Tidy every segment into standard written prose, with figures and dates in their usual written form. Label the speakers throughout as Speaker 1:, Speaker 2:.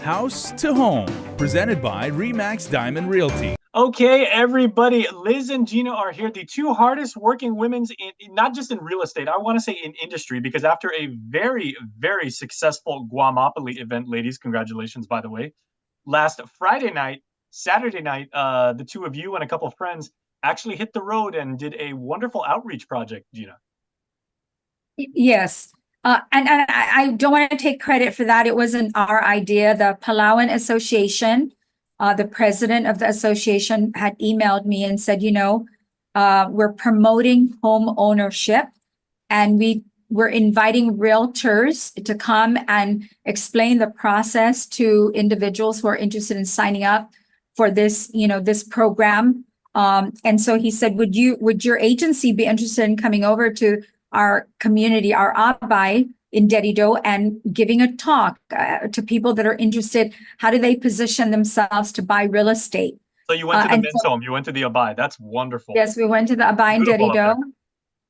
Speaker 1: House to Home, presented by Remax Diamond Realty.
Speaker 2: Okay, everybody, Liz and Gina are here, the two hardest working women's not just in real estate, I want to say in industry, because after a very, very successful Guamopoly event, ladies, congratulations, by the way, last Friday night, Saturday night, the two of you and a couple of friends actually hit the road and did a wonderful outreach project, Gina.
Speaker 3: Yes. And I don't want to take credit for that. It wasn't our idea. The Palawan Association, the president of the association had emailed me and said, we're promoting home ownership and we're inviting realtors to come and explain the process to individuals who are interested in signing up for this, this program. And so he said, would your agency be interested in coming over to our community, our Abai in Dedido, and giving a talk to people that are interested? How do they position themselves to buy real estate?
Speaker 2: So you went to the men's home, you went to the Abai. That's wonderful.
Speaker 3: Yes, we went to the Abai in Dedido.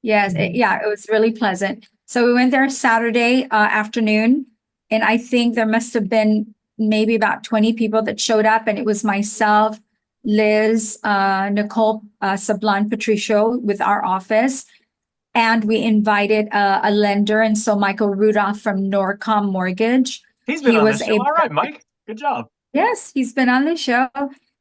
Speaker 3: Yes, it was really pleasant. So we went there Saturday afternoon, and I think there must have been maybe about 20 people that showed up, and it was myself, Liz, Nicole Sablan Patricio with our office. And we invited a lender, and so Michael Rudolph from Norcom Mortgage.
Speaker 2: He's been on the show. All right, Mike. Good job.
Speaker 3: Yes, he's been on the show,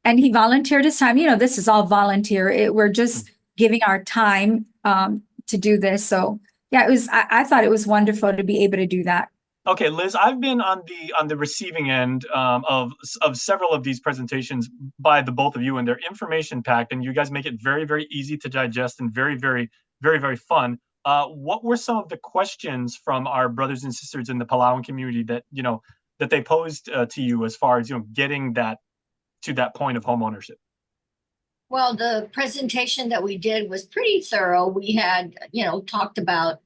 Speaker 3: and he volunteered his time. This is all volunteer. We're just giving our time to do this. So yeah, it was. I thought it was wonderful to be able to do that.
Speaker 2: Okay, Liz, I've been on the receiving end of several of these presentations by the both of you, and they're information packed, and you guys make it very, very easy to digest and very, very, very, very fun. What were some of the questions from our brothers and sisters in the Palawan community that they posed to you as far as getting that to that point of home ownership?
Speaker 4: Well, the presentation that we did was pretty thorough. We had talked about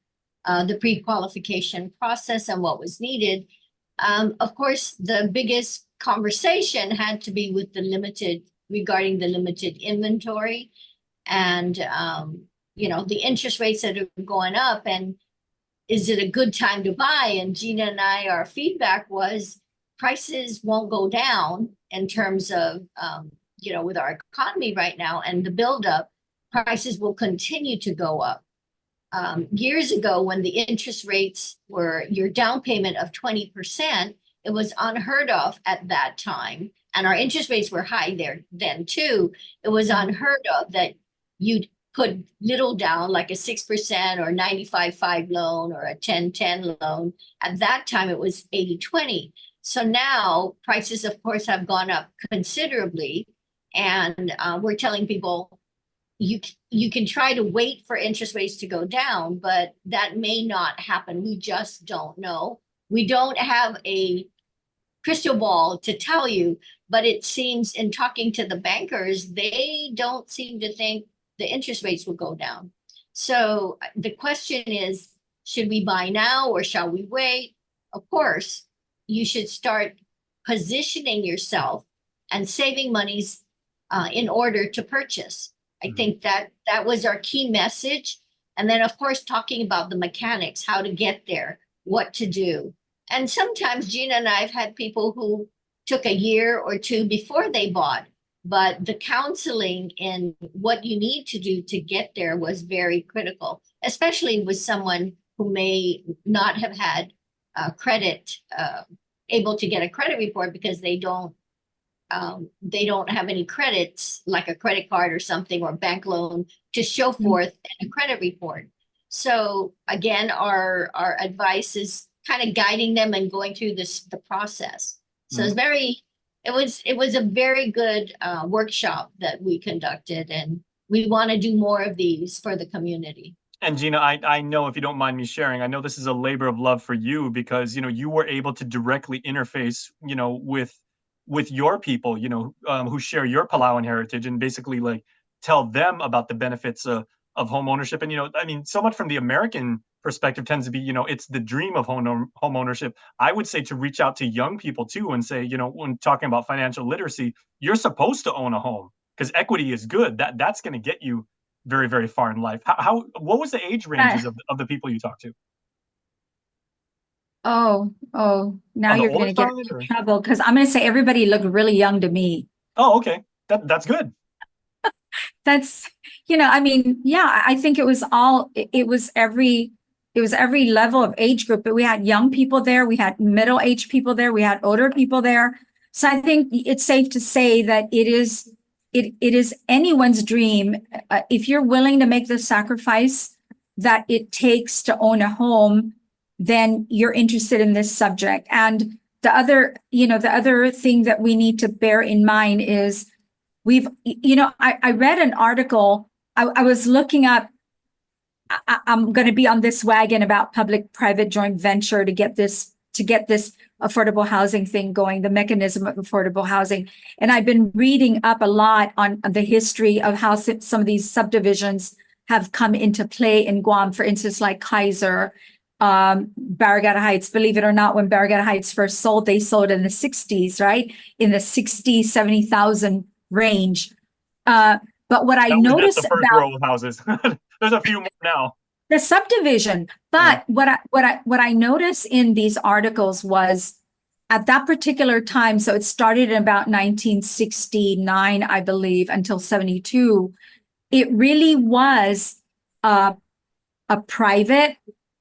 Speaker 4: the pre-qualification process and what was needed. Of course, the biggest conversation had to be with regarding the limited inventory and, the interest rates that are going up, and is it a good time to buy? And Gina and our feedback was prices won't go down in terms of, with our economy right now and the buildup, prices will continue to go up. Years ago, when the interest rates were your down payment of 20%, it was unheard of at that time. And our interest rates were high there then too. It was unheard of that you'd put little down, like a 6% or 95-5 loan or a 10-10 loan. At that time, it was 80-20. So now prices, of course, have gone up considerably. And we're telling people, you can try to wait for interest rates to go down, but that may not happen. We just don't know. We don't have a crystal ball to tell you, but it seems in talking to the bankers, they don't seem to think the interest rates will go down. So the question is, should we buy now or shall we wait? Of course, you should start positioning yourself and saving monies in order to purchase. I think that was our key message. And then, of course, talking about the mechanics, how to get there, what to do. And sometimes Gina and I have had people who took a year or two before they bought, but the counseling in what you need to do to get there was very critical, especially with someone who may not have had credit, able to get a credit report because they don't have any credits, like a credit card or something, or bank loan to show forth in a credit report. So again, our advice is kind of guiding them and going through the process. So it was a very good workshop that we conducted, and we want to do more of these for the community.
Speaker 2: And Gina, I know, if you don't mind me sharing, I know this is a labor of love for you because you were able to directly interface with your people, who share your Palawan heritage, and basically like tell them about the benefits of home ownership. And so much from the American perspective tends to be, it's the dream of home ownership. I would say to reach out to young people too and say, when talking about financial literacy, you're supposed to own a home because equity is good. That's going to get you very, very far in life. What was the age ranges of the people you talked to?
Speaker 3: Now
Speaker 2: On the
Speaker 3: you're
Speaker 2: older
Speaker 3: gonna get
Speaker 2: side,
Speaker 3: in
Speaker 2: or?
Speaker 3: trouble because I'm gonna say everybody looked really young to me.
Speaker 2: Oh, okay. That's good.
Speaker 3: That's, I mean, yeah, I think it was every level of age group, but we had young people there, we had middle-aged people there, we had older people there. So I think it's safe to say that it is anyone's dream, if you're willing to make the sacrifice that it takes to own a home, then you're interested in this subject. And the other thing that we need to bear in mind is I read an article. I was looking up. I'm going to be on this wagon about public-private joint venture to get this affordable housing thing going, the mechanism of affordable housing. And I've been reading up a lot on the history of how some of these subdivisions have come into play in Guam. For instance, like Kaiser, Barragata Heights. Believe it or not, when Barragata Heights first sold, they sold in the 60s, right? In the 60, 70,000 range. But what I
Speaker 2: That was just
Speaker 3: noticed
Speaker 2: the first
Speaker 3: about
Speaker 2: row of houses. There's a few more now.
Speaker 3: the subdivision, but what I noticed in these articles was at that particular time, so it started in about 1969, I believe, until 72, it really was a private,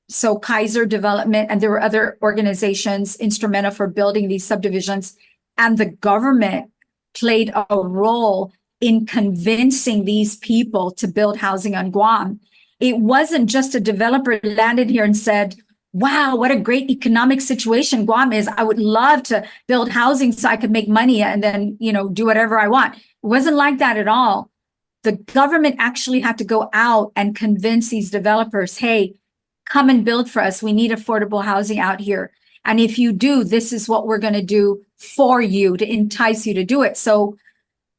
Speaker 3: so Kaiser Development, and there were other organizations instrumental for building these subdivisions, and the government played a role in convincing these people to build housing on Guam. It wasn't just a developer landed here and said, wow, what a great economic situation Guam is. I would love to build housing so I could make money and then, do whatever I want. It wasn't like that at all. The government actually had to go out and convince these developers, hey, come and build for us. We need affordable housing out here. And if you do, this is what we're going to do for you to entice you to do it. So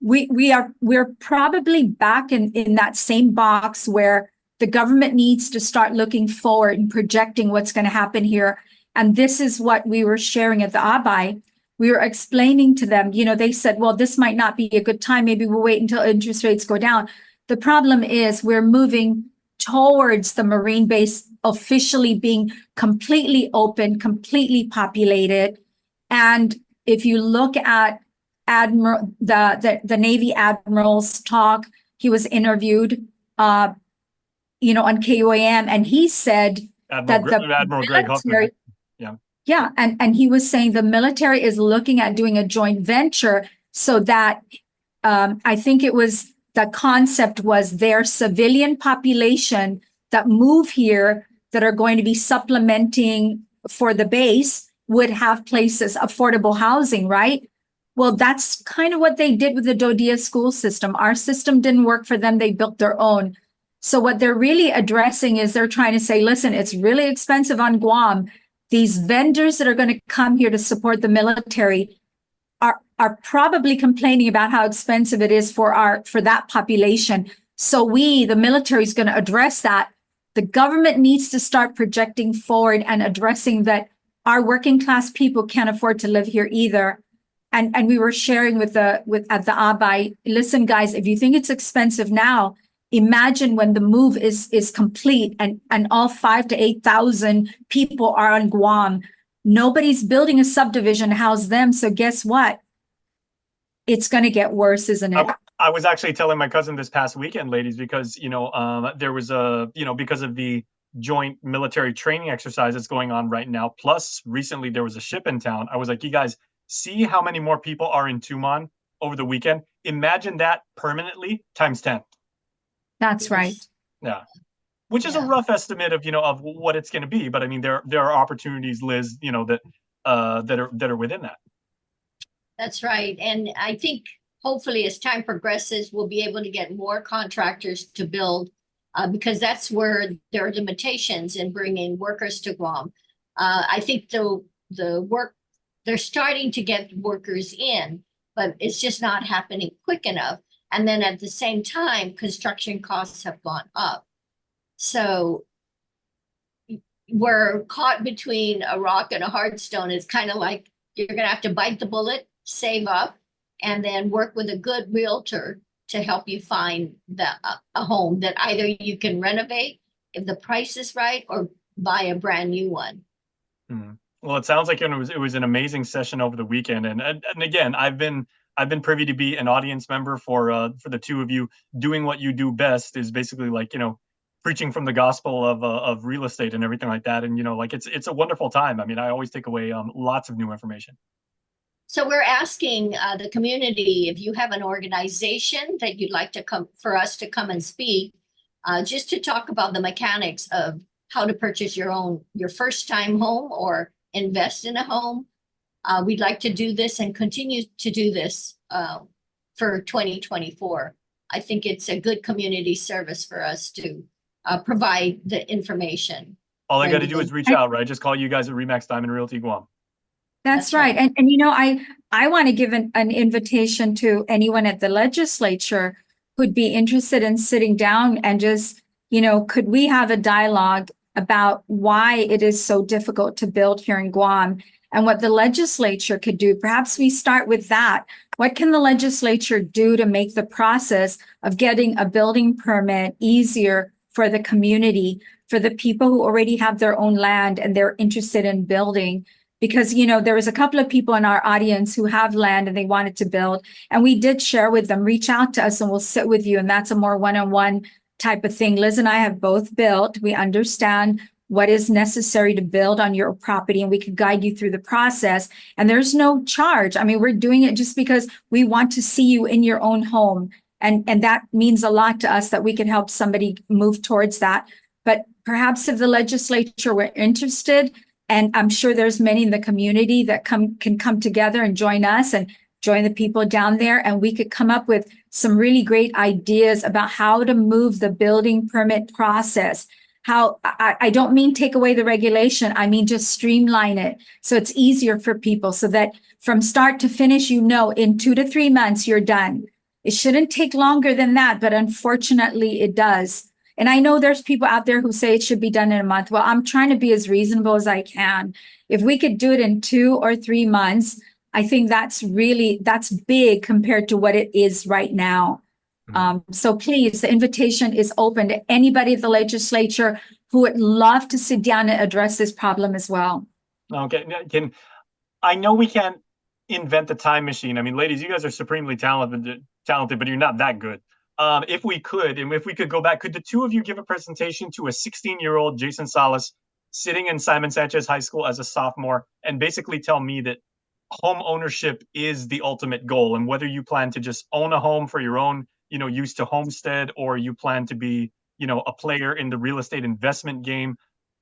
Speaker 3: we're probably back in that same box where the government needs to start looking forward and projecting what's going to happen here. And this is what we were sharing at the ABAI. We were explaining to them, they said, well, this might not be a good time. Maybe we'll wait until interest rates go down. The problem is we're moving towards the Marine base officially being completely open, completely populated. And if you look at the Navy Admiral's talk, he was interviewed, on KUAM, and he said
Speaker 2: Admiral Greg Huffman.
Speaker 3: Yeah, and he was saying the military is looking at doing a joint venture so that I think it was the concept was their civilian population that move here that are going to be supplementing for the base would have places, affordable housing, right? Well, that's kind of what they did with the Dodia school system. Our system didn't work for them. They built their own. So what they're really addressing is they're trying to say, listen, it's really expensive on Guam. These vendors that are going to come here to support the military are probably complaining about how expensive it is for that population. So the military is going to address that. The government needs to start projecting forward and addressing that our working class people can't afford to live here either. And we were sharing at the ABAI, listen, guys, if you think it's expensive now, imagine when the move is complete and all 5,000 to 8,000 people are on Guam. Nobody's building a subdivision to house them. So guess what? It's going to get worse, isn't it?
Speaker 2: I was actually telling my cousin this past weekend, ladies, because, there was because of the joint military training exercise that's going on right now. Plus, recently there was a ship in town. I was like, you guys see how many more people are in Tumon over the weekend? Imagine that permanently times 10.
Speaker 3: That's right.
Speaker 2: Yeah. Which is a rough estimate of what it's going to be. But I mean, there are opportunities, Liz, that are within that.
Speaker 4: That's right. And I think hopefully as time progresses, we'll be able to get more contractors to build because that's where there are limitations in bringing workers to Guam. I think the work, they're starting to get workers in, but it's just not happening quick enough. And then at the same time, construction costs have gone up. So we're caught between a rock and a hard stone. It's kind of like you're going to have to bite the bullet, save up, and then work with a good realtor to help you find a home that either you can renovate if the price is right or buy a brand new one.
Speaker 2: Well, it sounds like it was an amazing session over the weekend, and again, I've been privy to be an audience member for the two of you. Doing what you do best is basically like, preaching from the gospel of real estate and everything like that. And like it's a wonderful time. I mean, I always take away lots of new information.
Speaker 4: So we're asking the community if you have an organization that you'd like to come for us to come and speak, just to talk about the mechanics of how to purchase your first time home or invest in a home. We'd like to do this and continue to do this for 2024. I think it's a good community service for us to provide the information.
Speaker 2: All I got to do is reach out, right? Just call you guys at Remax Diamond Realty Guam.
Speaker 3: That's right. And I want to give an invitation to anyone at the legislature who'd be interested in sitting down and just, could we have a dialogue about why it is so difficult to build here in Guam and what the legislature could do? Perhaps we start with that. What can the legislature do to make the process of getting a building permit easier for the community, for the people who already have their own land and they're interested in building? Because, there was a couple of people in our audience who have land and they wanted to build. And we did share with them, reach out to us and we'll sit with you. And that's a more one-on-one type of thing. Liz and I have both built. We understand what is necessary to build on your property and we could guide you through the process. And there's no charge. I mean, we're doing it just because we want to see you in your own home. And that means a lot to us that we can help somebody move towards that. But perhaps if the legislature were interested, and I'm sure there's many in the community that can come together and join us and join the people down there. And we could come up with some really great ideas about how to move the building permit process. How I don't mean take away the regulation. I mean, just streamline it so it's easier for people so that from start to finish, in 2 to 3 months, you're done. It shouldn't take longer than that, but unfortunately it does. And I know there's people out there who say it should be done in a month. Well, I'm trying to be as reasonable as I can. If we could do it in 2 or 3 months, I think that's big compared to what it is right now. So please, the invitation is open to anybody at the legislature who would love to sit down and address this problem as well.
Speaker 2: Okay. I know we can't invent the time machine. I mean, ladies, you guys are supremely talented, but you're not that good. If we could go back, could the two of you give a presentation to a 16-year-old Jason Salas sitting in Simon Sanchez High School as a sophomore and basically tell me that home ownership is the ultimate goal, and whether you plan to just own a home for your own, use to homestead, or you plan to be, a player in the real estate investment game,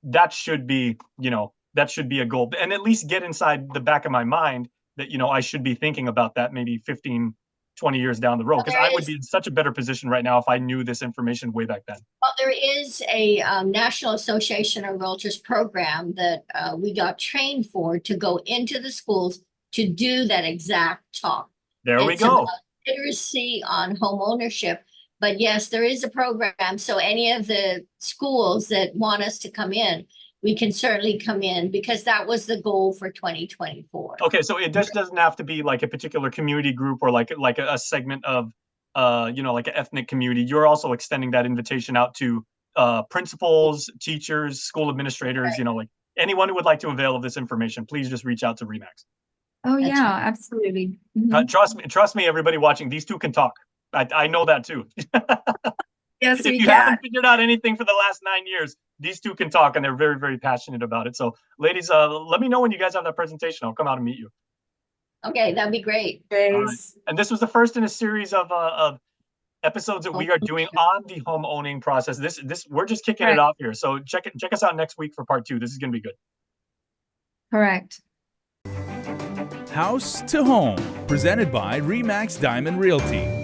Speaker 2: that should be a goal. And at least get inside the back of my mind that, I should be thinking about that maybe 15, 20 years down the road, because I would be in such a better position right now if I knew this information way back then.
Speaker 4: Well, there is a National Association of Realtors program that we got trained for to go into the schools to do that exact talk.
Speaker 2: There we go.
Speaker 4: About literacy on home ownership. But yes, there is a program. So any of the schools that want us to come in, we can certainly come in, because that was the goal for 2024.
Speaker 2: Okay, so it just doesn't have to be like a particular community group or like a segment of like an ethnic community. You're also extending that invitation out to principals, teachers, school administrators,
Speaker 4: Right.
Speaker 2: Like anyone who would like to avail of this information, please just reach out to Remax.
Speaker 3: Oh,
Speaker 4: That's
Speaker 3: yeah,
Speaker 4: right.
Speaker 3: absolutely. Mhm.
Speaker 2: Trust me, everybody watching, these two can talk. I know that too.
Speaker 3: Yes,
Speaker 2: If
Speaker 3: we
Speaker 2: you
Speaker 3: can.
Speaker 2: haven't figured out anything for the last 9 years, these two can talk, and they're very, very passionate about it. So ladies, let me know when you guys have that presentation. I'll come out and meet you.
Speaker 4: Okay, that'd be great.
Speaker 3: Grace.
Speaker 2: And this was the first in a series of episodes that we are doing on the home owning process. This we're just kicking it off here. So check us out next week for part 2. This is going to be good.
Speaker 3: Correct.
Speaker 1: House to Home, presented by Remax Diamond Realty.